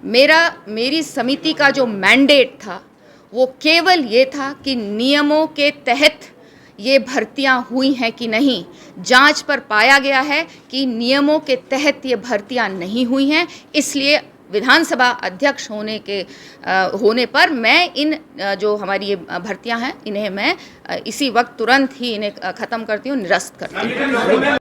मेरी समिति का जो मैंडेट था वो केवल ये था कि नियमों के तहत ये भर्तियां हुई हैं कि नहीं। जांच पर पाया गया है कि नियमों के तहत ये भर्तियां नहीं हुई हैं, इसलिए विधानसभा अध्यक्ष होने पर मैं इन जो हमारी ये भर्तियां हैं इन्हें मैं इसी वक्त तुरंत ही इन्हें ख़त्म करती हूँ, निरस्त करती हूँ।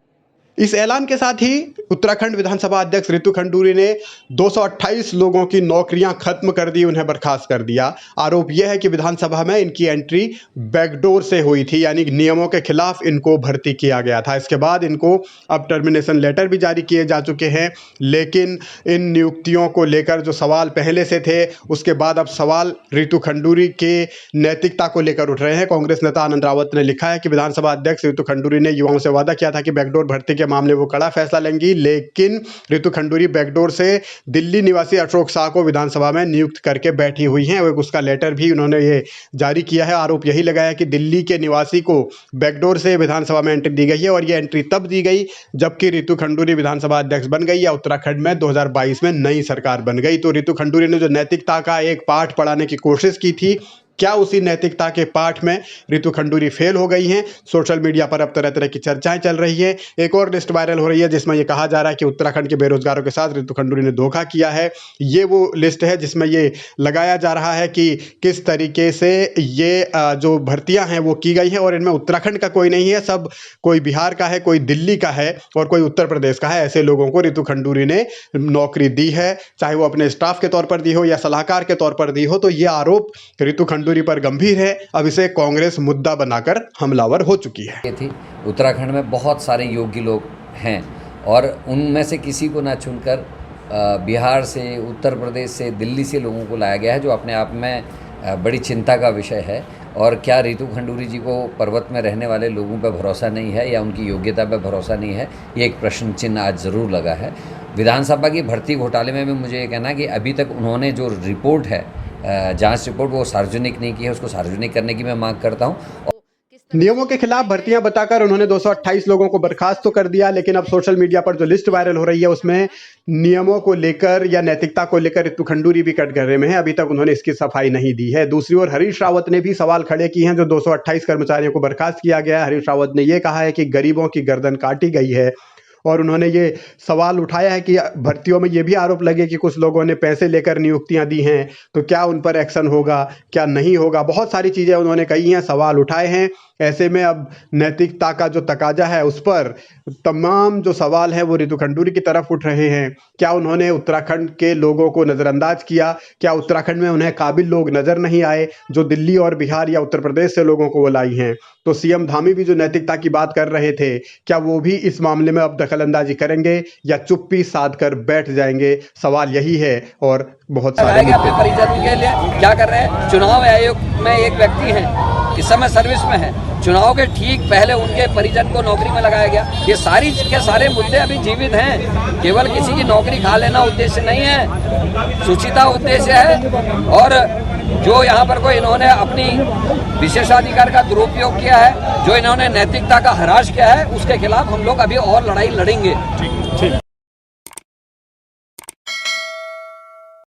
इस ऐलान के साथ ही उत्तराखंड विधानसभा अध्यक्ष रितु खंडूरी ने 228 लोगों की नौकरियां खत्म कर दी, उन्हें बर्खास्त कर दिया। आरोप यह है कि विधानसभा में इनकी एंट्री बैकडोर से हुई थी, यानी नियमों के खिलाफ इनको भर्ती किया गया था। इसके बाद इनको अब टर्मिनेशन लेटर भी जारी किए जा चुके हैं, लेकिन इन नियुक्तियों को लेकर जो सवाल पहले से थे उसके बाद अब सवाल रितु खंडूरी के नैतिकता को लेकर उठ रहे हैं। कांग्रेस नेता आनंद रावत ने लिखा है कि विधानसभा अध्यक्ष रितु खंडूरी ने युवाओं से वादा किया था कि बैकडोर भर्ती के मामले वो कड़ा फैसला लेंगी, लेकिन रितु खंडूरी बैकडोर से दिल्ली निवासी अशोक शाह को विधानसभा में नियुक्त करके बैठी हुई हैं और उसका लेटर भी उन्होंने ये जारी किया है। आरोप यही लगाया कि दिल्ली के निवासी को बैकडोर से विधानसभा में एंट्री दी गई है और ये एंट्री तब दी गई जबकि रितु खंडूरी विधानसभा अध्यक्ष बन गई या उत्तराखंड में 2022 में नई सरकार बन गई। तो रितु खंडूरी ने जो नैतिकता का एक पाठ पढ़ाने की कोशिश की थी, क्या उसी नैतिकता के पाठ में रितु खंडूरी फेल हो गई हैं? सोशल मीडिया पर अब तरह तरह की चर्चाएं चल रही है। एक और लिस्ट वायरल हो रही है जिसमें यह कहा जा रहा है कि उत्तराखंड के बेरोजगारों के साथ रितु खंडूरी ने धोखा किया है। ये वो लिस्ट है जिसमें ये लगाया जा रहा है कि किस तरीके से ये जो भर्तियां हैं वो की गई हैं और इनमें उत्तराखंड का कोई नहीं है, सब कोई बिहार का है, कोई दिल्ली का है और कोई उत्तर प्रदेश का है। ऐसे लोगों को रितु खंडूरी ने नौकरी दी है, चाहे वो अपने स्टाफ के तौर पर दी हो या सलाहकार के तौर पर दी हो। तो ये आरोप रितु खंडूरी पर गंभीर है। अब इसे कांग्रेस मुद्दा बनाकर हमलावर हो चुकी है। उत्तराखंड में बहुत सारे योग्य लोग हैं और उनमें से किसी को ना चुनकर बिहार से, उत्तर प्रदेश से, दिल्ली से लोगों को लाया गया है, जो अपने आप में बड़ी चिंता का विषय है। और क्या रितु खंडूरी जी को पर्वत में रहने वाले लोगों पर भरोसा नहीं है या उनकी योग्यता पर भरोसा नहीं है? ये एक प्रश्न चिन्ह आज ज़रूर लगा है। विधानसभा की भर्ती घोटाले में भी मुझे ये कहना है कि अभी तक उन्होंने जो रिपोर्ट है, जांच रिपोर्ट, वो सार्वजनिक नहीं की है। उसको सार्वजनिक करने की मैं मांग करता हूं। नियमों के खिलाफ भर्तियां बताकर उन्होंने 228 लोगों को बर्खास्त तो कर दिया, लेकिन अब सोशल मीडिया पर जो लिस्ट वायरल हो रही है उसमें नियमों को लेकर या नैतिकता को लेकर रितु खंडूरी भी कटघरे में है। अभी तक उन्होंने इसकी सफाई नहीं दी है। दूसरी ओर हरीश रावत ने भी सवाल खड़े किए हैं। जो 228 कर्मचारियों को बर्खास्त किया गया है, हरीश रावत ने यह कहा है कि गरीबों की गर्दन काटी गई है और उन्होंने ये सवाल उठाया है कि भर्तियों में ये भी आरोप लगे कि कुछ लोगों ने पैसे लेकर नियुक्तियां दी हैं, तो क्या उन पर एक्शन होगा, क्या नहीं होगा। बहुत सारी चीज़ें उन्होंने कही हैं, सवाल उठाए हैं। ऐसे में अब नैतिकता का जो तकाजा है उस पर तमाम जो सवाल हैं वो रितु खंडूरी की तरफ उठ रहे हैं। क्या उन्होंने उत्तराखंड के लोगों को नज़रअंदाज किया? क्या उत्तराखंड में उन्हें काबिल लोग नज़र नहीं आए जो दिल्ली और बिहार या उत्तर प्रदेश से लोगों को वो लाई हैं? तो सीएम धामी भी जो नैतिकता की बात कर रहे थे, क्या वो भी इस मामले में अब दखलंदाजी करेंगे या चुप्पी साध कर बैठ जाएंगे? सवाल यही है। और बहुत सारे अपने परिजन के लिए क्या कर रहे हैं? चुनाव आयोग में एक व्यक्ति है, इस समय सर्विस में है, चुनाव के ठीक पहले उनके परिजन को नौकरी में लगाया गया। ये सारी के सारे मुद्दे अभी जीवित हैं। केवल किसी की नौकरी खा लेना उद्देश्य नहीं है, सुचिता उद्देश्य है। और जो यहाँ पर कोई इन्होंने अपनी विशेषाधिकार का दुरुपयोग किया है, जो इन्होंने नैतिकता का ह्रास किया है, उसके खिलाफ हम लोग अभी और लड़ाई लड़ेंगे।